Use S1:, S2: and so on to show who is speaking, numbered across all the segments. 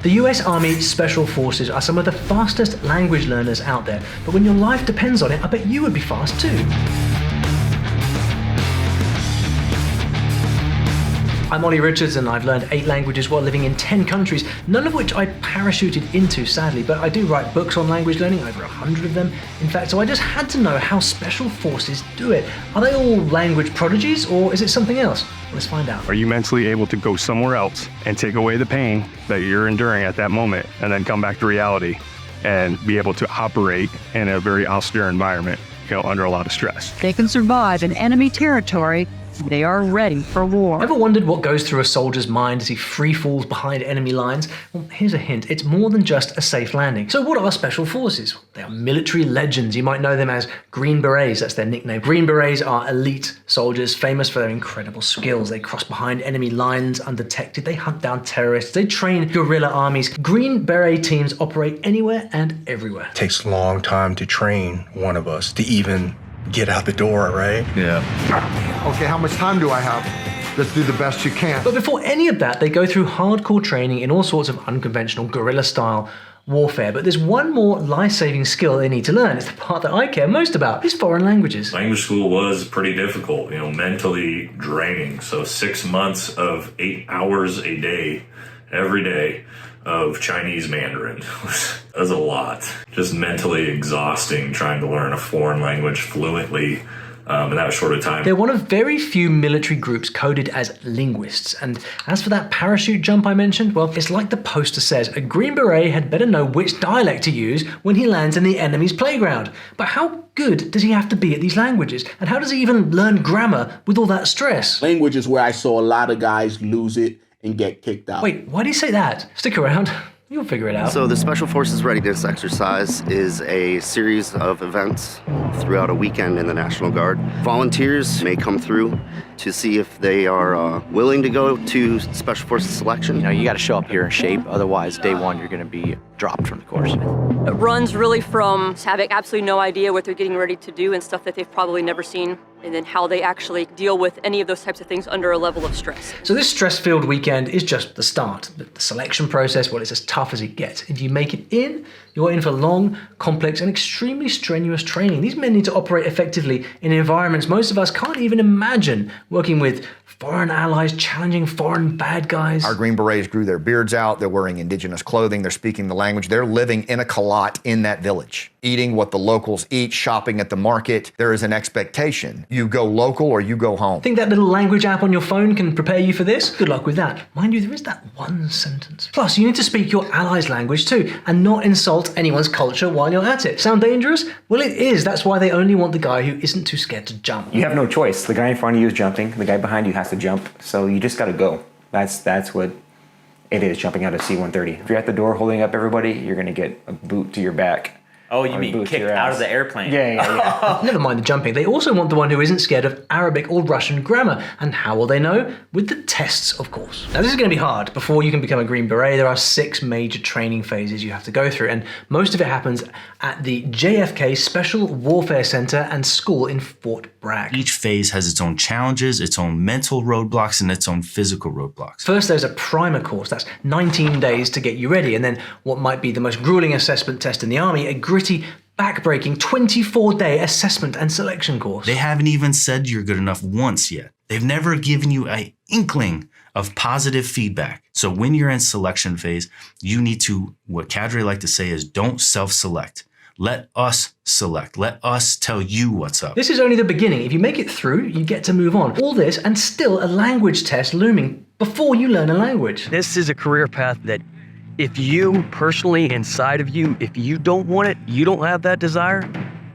S1: The US Army Special Forces are some of the fastest language learners out there, but when your life depends on it, I bet you would be fast too. I'm Olly Richards and I've learned 8 languages while living in 10 countries, none of which I parachuted into, sadly, but I do write books on language learning, over 100 of them, in fact, so I just had to know how special forces do it. Are they all language prodigies, or is it something else? Let's find out.
S2: Are you mentally able to go somewhere else and take away the pain that you're enduring at that moment and then come back to reality and be able to operate in a very austere environment, under a lot of stress?
S3: They can survive in enemy territory. They are ready for war.
S1: Ever wondered what goes through a soldier's mind as he free falls behind enemy lines? Well, here's a hint. It's more than just a safe landing. So what are special forces? They are military legends. You might know them as Green Berets. That's their nickname. Green Berets are elite soldiers famous for their incredible skills. They cross behind enemy lines undetected. They hunt down terrorists. They train guerrilla armies. Green Beret teams operate anywhere and everywhere.
S4: It takes a long time to train one of us to even get out the door, right?
S2: Yeah.
S5: Okay, how much time do I have? Let's do the best you can.
S1: But before any of that, they go through hardcore training in all sorts of unconventional guerrilla-style warfare. But there's one more life-saving skill they need to learn. It's the part that I care most about, is foreign languages.
S6: Language school was pretty difficult, mentally draining. So 6 months of 8 hours a day, every day, of Chinese Mandarin. That's a lot. Just mentally exhausting trying to learn a foreign language fluently in that short of time.
S1: They're one of very few military groups coded as linguists. And as for that parachute jump I mentioned, well, it's like the poster says, a Green Beret had better know which dialect to use when he lands in the enemy's playground. But how good does he have to be at these languages? And how does he even learn grammar with all that stress?
S7: Language is where I saw a lot of guys lose it and get kicked out.
S1: Wait, why do you say that? Stick around. You'll figure it out.
S8: So the Special Forces Readiness Exercise is a series of events throughout a weekend in the National Guard. Volunteers may come through to see if they are willing to go to Special Forces selection.
S9: You got to show up here in shape, otherwise day one you're going to be dropped from the course.
S10: It runs really from having absolutely no idea what they're getting ready to do and stuff that they've probably never seen, and then how they actually deal with any of those types of things under a level of stress.
S1: So this stress-filled weekend is just the start. The selection process, well, it's as tough as it gets. If you make it in, you're in for long, complex, and extremely strenuous training. These men need to operate effectively in environments most of us can't even imagine, working with foreign allies, challenging foreign bad guys.
S11: Our Green Berets grew their beards out, they're wearing indigenous clothing, they're speaking the language, they're living in a kalat in that village, eating what the locals eat, shopping at the market. There is an expectation. You go local or you go home.
S1: Think that little language app on your phone can prepare you for this? Good luck with that. Mind you, there is that one sentence. Plus, you need to speak your allies' language too, and not insult anyone's culture while you're at it. Sound dangerous? Well, it is. That's why they only want the guy who isn't too scared to jump.
S9: You have no choice. The guy in front of you is jumping, the guy behind you has to jump, so you just got to go. That's what it is, jumping out of C-130. If you're at the door holding up everybody, you're going to get a boot to your back.
S12: Oh, you mean kicked out of the airplane?
S9: Yeah.
S1: Never mind the jumping. They also want the one who isn't scared of Arabic or Russian grammar. And how will they know? With the tests, of course. Now, this is going to be hard. Before you can become a Green Beret, there are 6 major training phases you have to go through. And most of it happens at the JFK Special Warfare Center and School in Fort Bragg.
S13: Each phase has its own challenges, its own mental roadblocks, and its own physical roadblocks.
S1: First, there's a primer course. That's 19 days to get you ready. And then what might be the most grueling assessment test in the Army, a gritty, back-breaking 24-day assessment and selection course.
S13: They haven't even said you're good enough once yet. They've never given you an inkling of positive feedback. So when you're in selection phase, you need to, what cadre like to say is, don't self-select. Let us select. Let us tell you what's up.
S1: This is only the beginning. If you make it through, you get to move on. All this and still a language test looming before you learn a language.
S14: This is a career path that if you personally inside of you, if you don't want it, you don't have that desire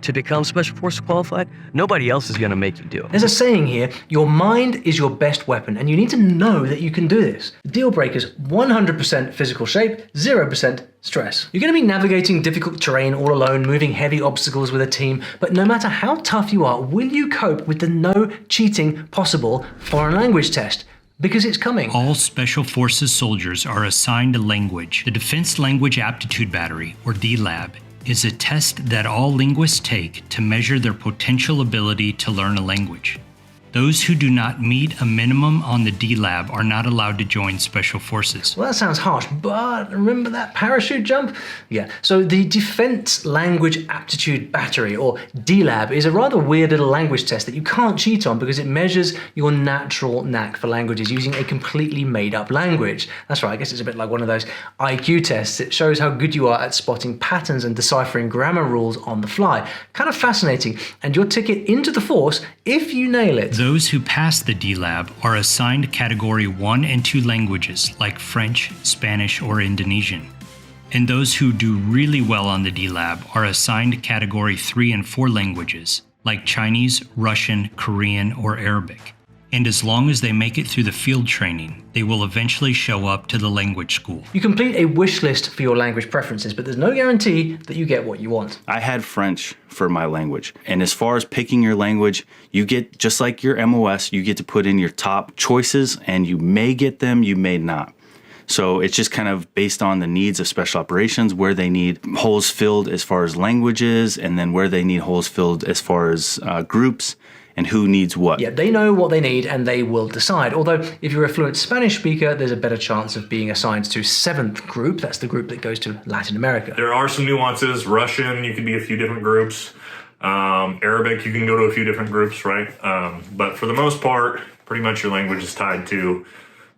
S14: to become Special Forces qualified, nobody else is going to make you do it.
S1: There's a saying here, your mind is your best weapon, and you need to know that you can do this. The deal breakers, 100% physical shape, 0% stress. You're going to be navigating difficult terrain all alone, moving heavy obstacles with a team, but no matter how tough you are, will you cope with the no cheating possible foreign language test? Because it's coming.
S15: All Special Forces soldiers are assigned a language. The Defense Language Aptitude Battery, or DLAB, is a test that all linguists take to measure their potential ability to learn a language. Those who do not meet a minimum on the D-Lab are not allowed to join Special Forces.
S1: Well, that sounds harsh, but remember that parachute jump? Yeah, so the Defense Language Aptitude Battery, or D-Lab, is a rather weird little language test that you can't cheat on because it measures your natural knack for languages using a completely made-up language. That's right, I guess it's a bit like one of those IQ tests. It shows how good you are at spotting patterns and deciphering grammar rules on the fly. Kind of fascinating, and your ticket into the Force if you nail it.
S15: Those who pass the D-Lab are assigned Category 1 and 2 languages like French, Spanish, or Indonesian. And those who do really well on the D-Lab are assigned Category 3 and 4 languages like Chinese, Russian, Korean, or Arabic. And as long as they make it through the field training, they will eventually show up to the language school.
S1: You complete a wish list for your language preferences, but there's no guarantee that you get what you want.
S13: I had French for my language. And as far as picking your language, you get, just like your MOS, you get to put in your top choices, and you may get them, you may not. So it's just kind of based on the needs of special operations, where they need holes filled as far as languages, and then where they need holes filled as far as groups, and who needs what.
S1: Yeah, they know what they need and they will decide. Although, if you're a fluent Spanish speaker, there's a better chance of being assigned to 7th group. That's the group that goes to Latin America.
S6: There are some nuances. Russian, you can be a few different groups. Arabic, you can go to a few different groups, right? But for the most part, pretty much your language is tied to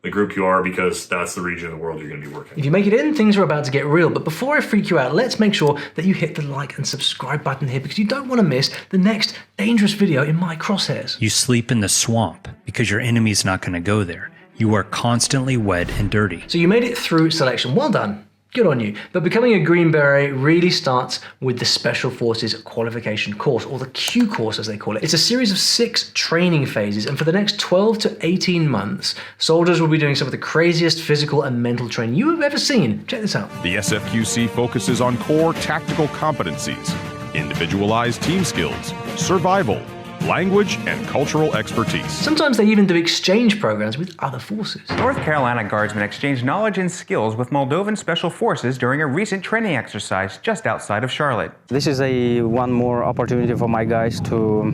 S6: the group you are, because that's the region of the world you're going to be working.
S1: If you make it in, things are about to get real. But before I freak you out, let's make sure that you hit the like and subscribe button here, because you don't want to miss the next dangerous video in my crosshairs.
S15: You sleep in the swamp because your enemy's not going to go there. You are constantly wet and dirty.
S1: So you made it through selection. Well done. Good on you. But becoming a Green Beret really starts with the Special Forces Qualification course, or the Q course as they call it. It's a series of 6 training phases, and for the next 12 to 18 months, soldiers will be doing some of the craziest physical and mental training you have ever seen. Check this out.
S16: The SFQC focuses on core tactical competencies, individualized team skills, survival, language, and cultural expertise.
S1: Sometimes they even do exchange programs with other forces.
S9: North Carolina Guardsmen exchanged knowledge and skills with Moldovan Special Forces during a recent training exercise just outside of Charlotte.
S17: This is one more opportunity for my guys to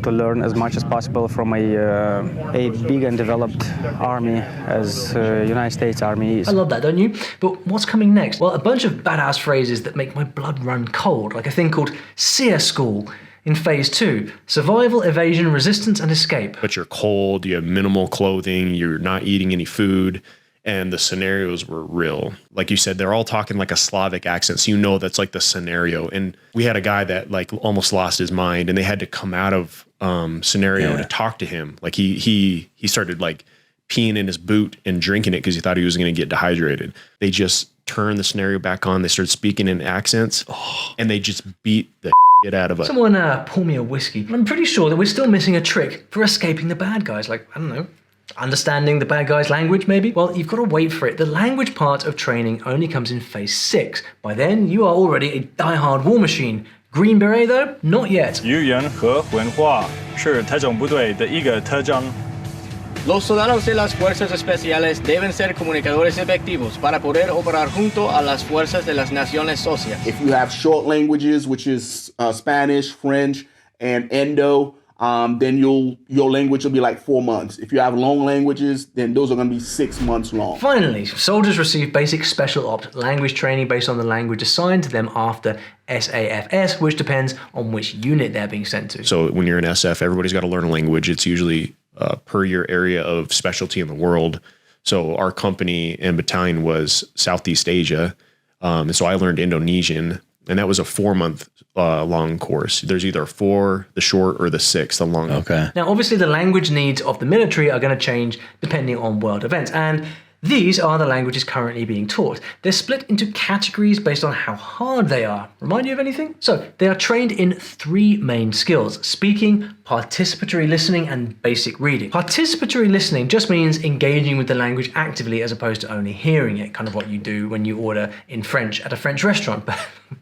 S17: learn as much as possible from a big and developed army as United States Army is.
S1: I love that, don't you? But what's coming next? Well, a bunch of badass phrases that make my blood run cold, like a thing called SEER School. In phase 2, survival, evasion, resistance, and escape.
S18: But you're cold, you have minimal clothing, you're not eating any food, and the scenarios were real. Like you said, they're all talking like a Slavic accent, so you know that's like the scenario. And we had a guy that like almost lost his mind, and they had to come out of scenario to talk to him. Like he started like peeing in his boot and drinking it because he thought he was going to get dehydrated. They just turned the scenario back on. They started speaking in accents, and they just beat the get out of it.
S1: Someone pour me a whiskey. I'm pretty sure that we're still missing a trick for escaping the bad guys. Like, I don't know, understanding the bad guys' language maybe? Well, you've got to wait for it. The language part of training only comes in phase 6. By then, you are already a die-hard war machine. Green Beret though? Not yet.
S19: 语言和文化是特种部队的一个特征。
S20: Los soldados de las fuerzas especiales deben ser comunicadores efectivos para poder operar junto a las fuerzas de las naciones socias.
S7: If you have short languages, which is Spanish, French, and Indo, then your language will be like 4 months. If you have long languages, then those are going to be 6 months long.
S1: Finally, soldiers receive basic special ops language training based on the language assigned to them after SAFS, which depends on which unit they're being sent to.
S18: So when you're in SF, everybody's got to learn a language. It's usually per your area of specialty in the world. So our company and battalion was Southeast Asia. And so I learned Indonesian, and that was a 4-month long course. There's either 4, the short, or the 6, the long.
S13: Okay.
S1: Now, obviously the language needs of the military are going to change depending on world events. And these are the languages currently being taught. They're split into categories based on how hard they are. Remind you of anything? So they are trained in 3 main skills: speaking, participatory listening, and basic reading. Participatory listening just means engaging with the language actively as opposed to only hearing it, kind of what you do when you order in French at a French restaurant, but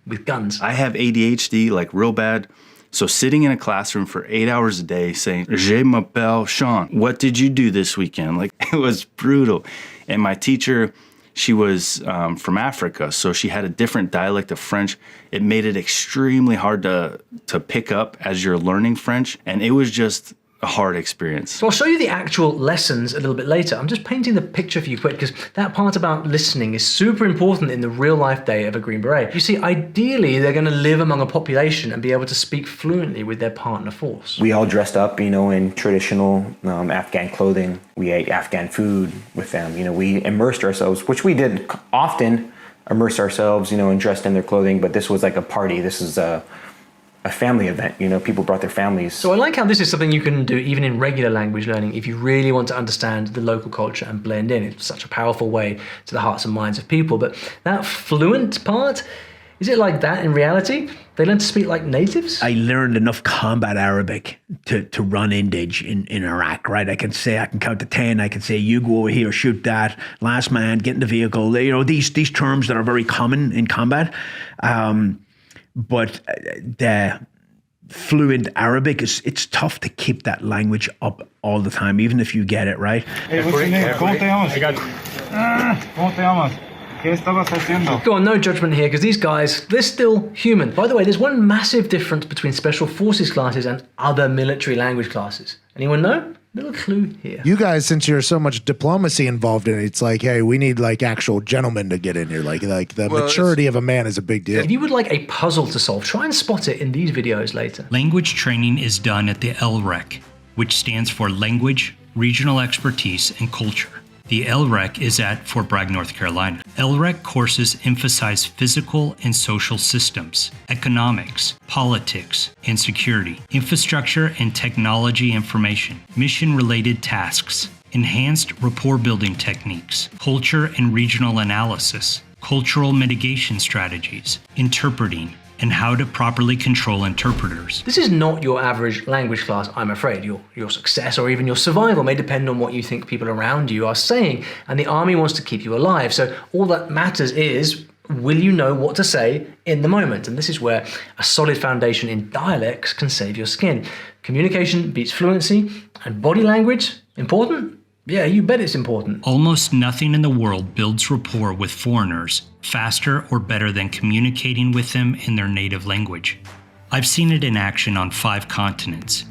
S1: with guns.
S13: I have ADHD, like real bad. So sitting in a classroom for 8 hours a day saying, Je m'appelle Sean, what did you do this weekend? Like, it was brutal. And my teacher, she was from Africa, so she had a different dialect of French. It made it extremely hard to pick up as you're learning French. And it was just a hard experience.
S1: So I'll show you the actual lessons a little bit later. I'm just painting the picture for you quick because that part about listening is super important in the real life day of a Green Beret. You see, ideally, they're going to live among a population and be able to speak fluently with their partner force.
S9: We all dressed up, in traditional Afghan clothing. We ate Afghan food with them. We immersed ourselves, which we did often, immerse ourselves, and dressed in their clothing. But this was like a party. This is a family event. People brought their families.
S1: So I like how this is something you can do even in regular language learning if you really want to understand the local culture and blend in. It's such a powerful way to the hearts and minds of people. But that fluent part, is it like that in reality? They learn to speak like natives?
S21: I learned enough combat Arabic to run Indij in Iraq, right? I can count to 10. I can say, you go over here, shoot that, last man, get in the vehicle. These terms that are very common in combat. But the fluent Arabic, it's tough to keep that language up all the time, even if you get it, right?
S19: Hey, what's your name? ¿Cómo te llamas? ¿Cómo te llamas? ¿Qué estabas haciendo?
S1: Go on, no judgment here, because these guys, they're still human. By the way, there's one massive difference between Special Forces classes and other military language classes. Anyone know? Little clue here.
S22: You guys, since you're so much diplomacy involved in it, it's like, hey, we need like actual gentlemen to get in here. Like the maturity of a man is a big deal.
S1: If you would like a puzzle to solve, try and spot it in these videos later.
S15: Language training is done at the LREC, which stands for Language, Regional Expertise, and Culture. The LREC is at Fort Bragg, North Carolina. LREC courses emphasize physical and social systems, economics, politics, and security, infrastructure and technology information, mission-related tasks, enhanced rapport-building techniques, culture and regional analysis, cultural mitigation strategies, interpreting, and how to properly control interpreters.
S1: This is not your average language class, I'm afraid. Your success or even your survival may depend on what you think people around you are saying, and the army wants to keep you alive. So all that matters is, will you know what to say in the moment? And this is where a solid foundation in dialects can save your skin. Communication beats fluency, and body language, important? Yeah, you bet it's important.
S15: Almost nothing in the world builds rapport with foreigners faster or better than communicating with them in their native language. I've seen it in action on 5 continents.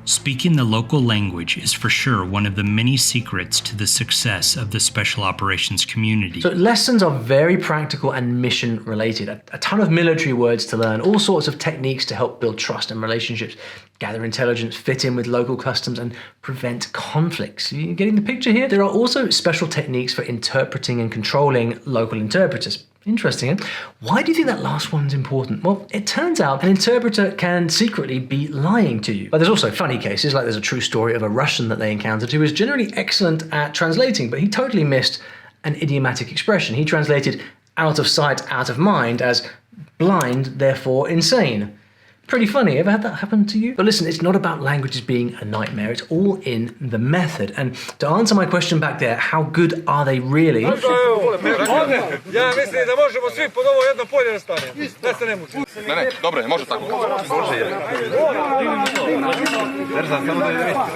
S15: Speaking the local language is for sure one of the many secrets to the success of the Special Operations community.
S1: So lessons are very practical and mission related. A ton of military words to learn, all sorts of techniques to help build trust and relationships, gather intelligence, fit in with local customs, and prevent conflicts. You getting the picture here? There are also special techniques for interpreting and controlling local interpreters. Interesting, eh? Why do you think that last one's important? Well, it turns out an interpreter can secretly be lying to you. But there's also funny cases, like there's a true story of a Russian that they encountered who was generally excellent at translating, but he totally missed an idiomatic expression. He translated out of sight, out of mind as blind, therefore insane. Pretty funny. Ever had that happen to you? But listen, it's not about languages being a nightmare. It's all in the method. And to answer my question back there, how good are they really?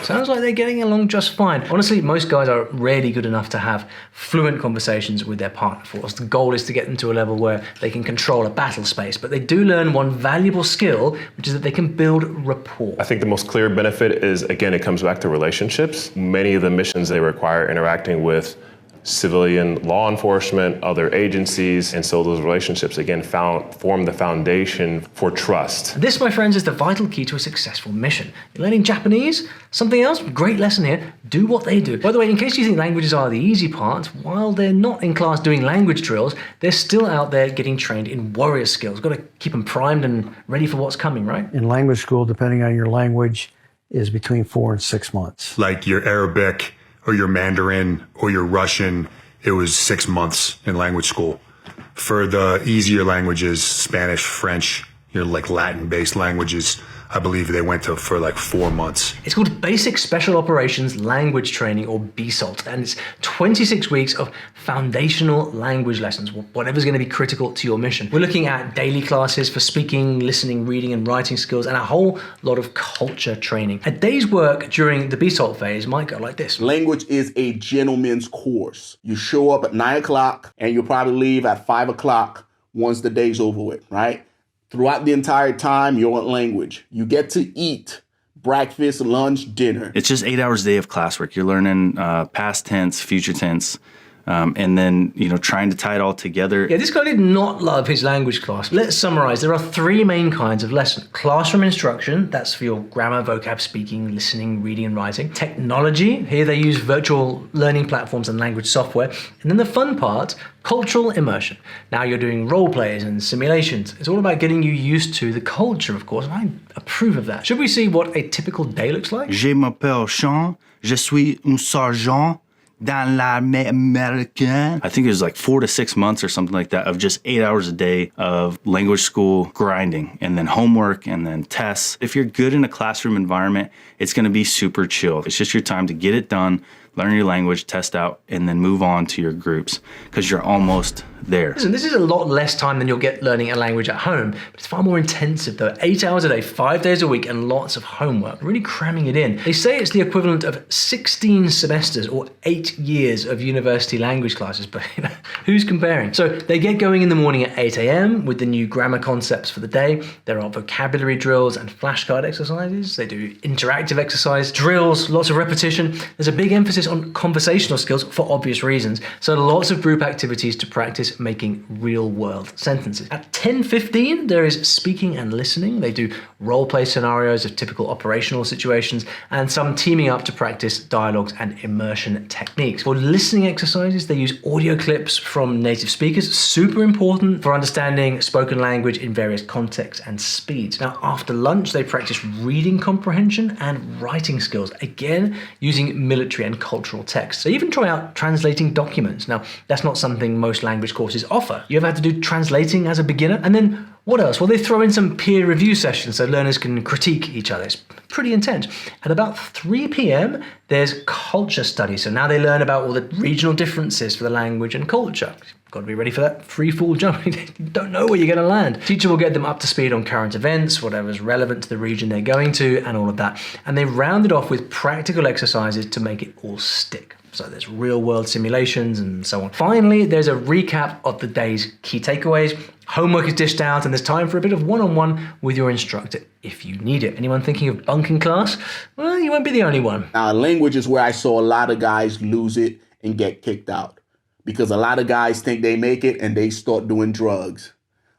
S1: Sounds like they're getting along just fine. Honestly, most guys are really good enough to have fluent conversations with their partner force. The goal is to get them to a level where they can control a battle space, but they do learn one valuable skill, which is that they can build rapport.
S23: I think the most clear benefit is, again, it comes back to relationships. Many of the missions, they require interacting with civilian law enforcement, other agencies, and so those relationships, again, form the foundation for trust.
S1: This, my friends, is the vital key to a successful mission. You're learning Japanese? Something else? Great lesson here. Do what they do. By the way, in case you think languages are the easy part, while they're not in class doing language drills, they're still out there getting trained in warrior skills. Got to keep them primed and ready for what's coming, right?
S24: In language school, depending on your language, is between 4 and 6 months.
S25: Like your Arabic, or your Mandarin, or your Russian, it was 6 months in language school. For the easier languages, Spanish, French, your like Latin-based languages, I believe they went for like 4 months.
S1: It's called Basic Special Operations Language Training, or BSOLT, and it's 26 weeks of foundational language lessons, whatever's going to be critical to your mission. We're looking at daily classes for speaking, listening, reading, and writing skills, and a whole lot of culture training. A day's work during the BSOLT phase might go like this.
S7: Language is a gentleman's course. You show up at 9 o'clock, and you'll probably leave at 5 o'clock once the day's over with, right? Throughout the entire time, you're in language. You get to eat breakfast, lunch, dinner.
S13: It's just 8 hours a day of classwork. You're learning past tense, future tense, and then, trying to tie it all together.
S1: Yeah, this guy did not love his language class. Let's summarize. There are three main kinds of lesson. Classroom instruction, that's for your grammar, vocab, speaking, listening, reading, and writing. Technology, here they use virtual learning platforms and language software. And then the fun part, cultural immersion. Now you're doing role plays and simulations. It's all about getting you used to the culture, of course. I approve of that. Should we see what a typical day looks like?
S13: Je m'appelle Sean. Je suis un sergent dans l'armée américaine. I think it was like 4 to 6 months or something like that of just 8 hours a day of language school grinding and then homework and then tests. If you're good in a classroom environment, it's going to be super chill. It's just your time to get it done, learn your language, test out, and then move on to your groups because you're almost there.
S1: Listen, this is a lot less time than you'll get learning a language at home, but it's far more intensive though. 8 hours a day, 5 days a week, and lots of homework, really cramming it in. They say it's the equivalent of 16 semesters or 8 years of university language classes, but who's comparing? So they get going in the morning at 8 a.m. with the new grammar concepts for the day. There are vocabulary drills and flashcard exercises. They do interactive exercise, drills, lots of repetition. There's a big emphasis on conversational skills for obvious reasons. So lots of group activities to practice making real-world sentences. At 10:15, there is speaking and listening. They do role-play scenarios of typical operational situations and some teaming up to practice dialogues and immersion techniques. For listening exercises, they use audio clips from native speakers, super important for understanding spoken language in various contexts and speeds. Now, after lunch, they practice reading comprehension and writing skills, again, using military and cultural texts. They even try out translating documents. Now, that's not something most language courses offer. You ever had to do translating as a beginner? And then what else? Well, they throw in some peer review sessions so learners can critique each other. It's pretty intense. At about 3 p.m., there's culture studies. So now they learn about all the regional differences for the language and culture. Got to be ready for that free fall jump. You don't know where you're going to land. Teacher will get them up to speed on current events, whatever's relevant to the region they're going to, and all of that. And they round it off with practical exercises to make it all stick. So there's real world simulations and so on. Finally, there's a recap of the day's key takeaways. Homework is dished out and there's time for a bit of one-on-one with your instructor if you need it. Anyone thinking of bunking class? Well, you won't be the only one.
S7: Now, language is where I saw a lot of guys lose it and get kicked out because a lot of guys think they make it and they start doing drugs.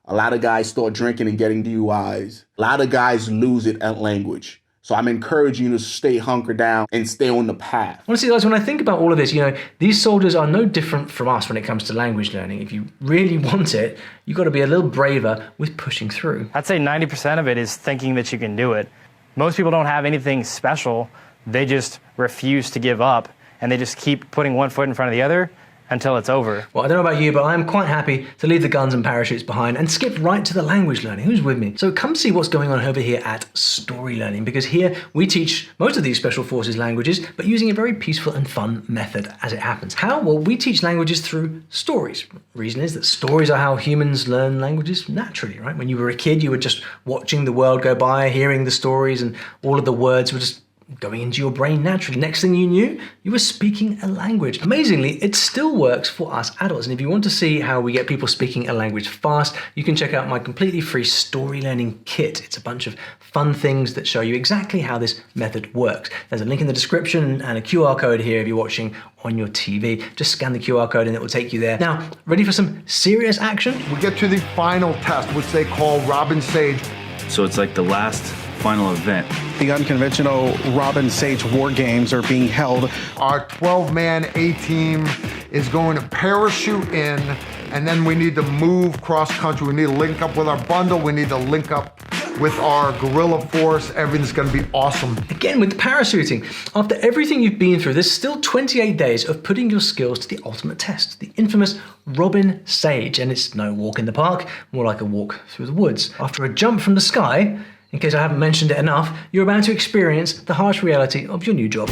S7: A lot of guys start drinking and getting DUIs. A lot of guys lose it at language. So I'm encouraging you to stay hunkered down and stay on the path.
S1: Honestly, guys, when I think about all of this, these soldiers are no different from us when it comes to language learning. If you really want it, you've got to be a little braver with pushing through.
S2: I'd say 90% of it is thinking that you can do it. Most people don't have anything special. They just refuse to give up, and they just keep putting one foot in front of the other until it's over.
S1: Well, I don't know about you, but I'm quite happy to leave the guns and parachutes behind and skip right to the language learning. Who's with me? So come see what's going on over here at StoryLearning, because here we teach most of these special forces languages, but using a very peaceful and fun method as it happens. How? Well, we teach languages through stories. The reason is that stories are how humans learn languages naturally, right? When you were a kid, you were just watching the world go by, hearing the stories, and all of the words were just going into your brain naturally. Next thing you knew, you were speaking a language. Amazingly, it still works for us adults. And if you want to see how we get people speaking a language fast, you can check out my completely free story learning kit. It's a bunch of fun things that show you exactly how this method works. There's a link in the description and a QR code here if you're watching on your TV. Just scan the QR code and it will take you there. Now, ready for some serious action?
S3: We get to the final test, which they call Robin Sage.
S13: So it's like the last final event.
S4: The unconventional Robin Sage War Games are being held.
S3: Our 12-man A-team is going to parachute in, and then we need to move cross-country. We need to link up with our bundle. We need to link up with our guerrilla force. Everything's going to be awesome.
S1: Again, with parachuting, after everything you've been through, there's still 28 days of putting your skills to the ultimate test, the infamous Robin Sage. And it's no walk in the park, more like a walk through the woods. After a jump from the sky, in case I haven't mentioned it enough, you're about to experience the harsh reality of your new job.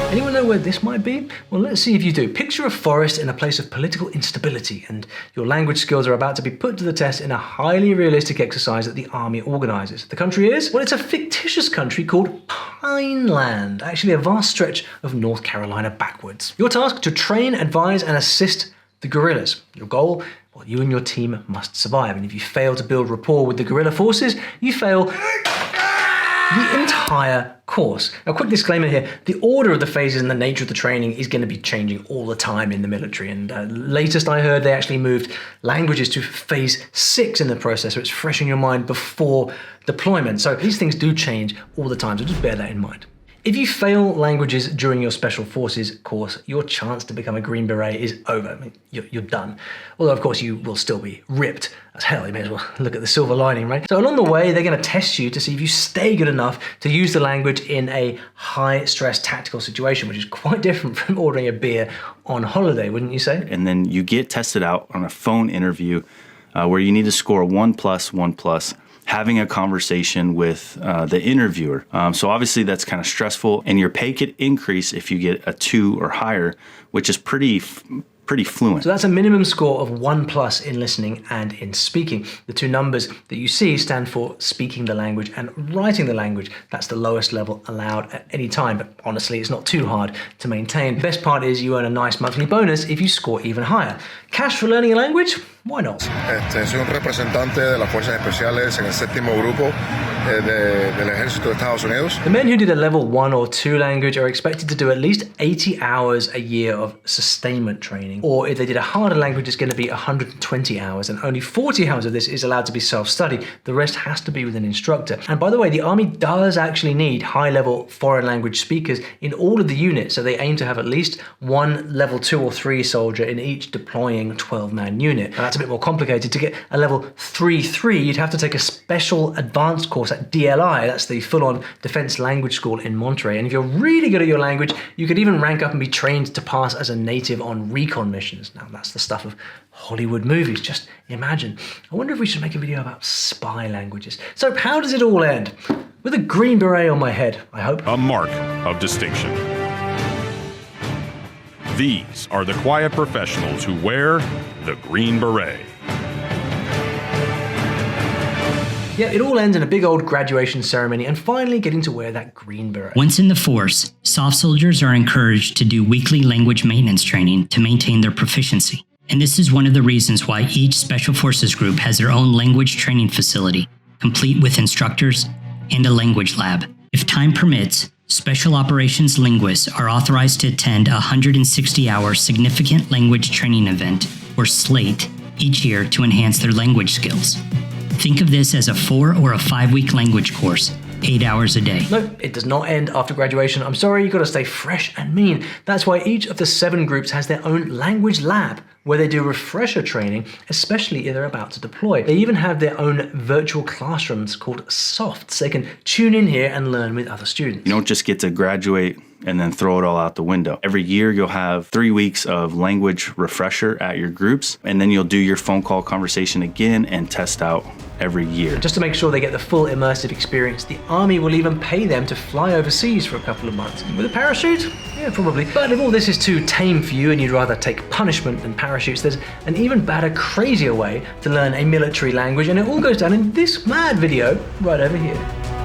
S1: Anyone know where this might be? Well, let's see if you do. Picture a forest in a place of political instability, and your language skills are about to be put to the test in a highly realistic exercise that the army organizes. The country is? Well, it's a fictitious country called Rhineland, actually a vast stretch of North Carolina backwards. Your task: to train, advise, and assist the guerrillas. Your goal? Well, you and your team must survive, and if you fail to build rapport with the guerrilla forces, you fail the entire course. Now, quick disclaimer here, the order of the phases and the nature of the training is going to be changing all the time in the military, and latest I heard they actually moved languages to phase 6 in the process, so it's fresh in your mind before deployment. So these things do change all the time, so just bear that in mind. If you fail languages during your Special Forces course, your chance to become a Green Beret is over. I mean, you're done. Although, of course, you will still be ripped as hell. You may as well look at the silver lining, right? So along the way, they're going to test you to see if you stay good enough to use the language in a high-stress tactical situation, which is quite different from ordering a beer on holiday, wouldn't you say?
S13: And then you get tested out on a phone interview where you need to score 1+, having a conversation with the interviewer. So obviously that's kind of stressful, and your pay could increase if you get a 2 or higher, which is pretty fluent.
S1: So that's a minimum score of 1+ in listening and in speaking. The two numbers that you see stand for speaking the language and writing the language. That's the lowest level allowed at any time, but honestly, it's not too hard to maintain. The best part is you earn a nice monthly bonus if you score even higher. Cash for learning a language? Why not?
S5: Soy un representante de las Fuerzas Especiales en el 7º Grupo del Ejército de Estados Unidos.
S1: The men who did a level 1 or 2 language are expected to do at least 80 hours a year of sustainment training. Or if they did a harder language, it's going to be 120 hours, and only 40 hours of this is allowed to be self-study. The rest has to be with an instructor. And by the way, the Army does actually need high-level foreign language speakers in all of the units, so they aim to have at least one level 2 or 3 soldier in each deploying 12-man unit. Now, that's a bit more complicated. To get a level 3-3, you'd have to take a special advanced course at DLI. That's the full-on defense language school in Monterey. And if you're really good at your language, you could even rank up and be trained to pass as a native on recon missions. Now, that's the stuff of Hollywood movies. Just imagine. I wonder if we should make a video about spy languages. So how does it all end? With a Green Beret on my head, I hope.
S16: A mark of distinction. These are the quiet professionals who wear the Green Beret.
S1: Yeah, it all ends in a big old graduation ceremony and finally getting to wear that Green Beret.
S15: Once in the force, soft soldiers are encouraged to do weekly language maintenance training to maintain their proficiency. And this is one of the reasons why each Special Forces group has their own language training facility, complete with instructors and a language lab. If time permits, Special Operations linguists are authorized to attend a 160-hour Significant Language Training Event, or SLATE, each year to enhance their language skills. Think of this as a 4 or a 5-week language course, 8 hours a day.
S1: No, it does not end after graduation. I'm sorry, you've got to stay fresh and mean. That's why each of the 7 groups has their own language lab, where they do refresher training, especially if they're about to deploy. They even have their own virtual classrooms called softs. They can tune in here and learn with other students.
S13: You don't just get to graduate and then throw it all out the window. Every year you'll have 3 weeks of language refresher at your groups, and then you'll do your phone call conversation again and test out every year.
S1: Just to make sure they get the full immersive experience, the Army will even pay them to fly overseas for a couple of months. With a parachute? Yeah, probably. But if all this is too tame for you and you'd rather take punishment than parachutes, there's an even badder, crazier way to learn a military language, and it all goes down in this mad video right over here.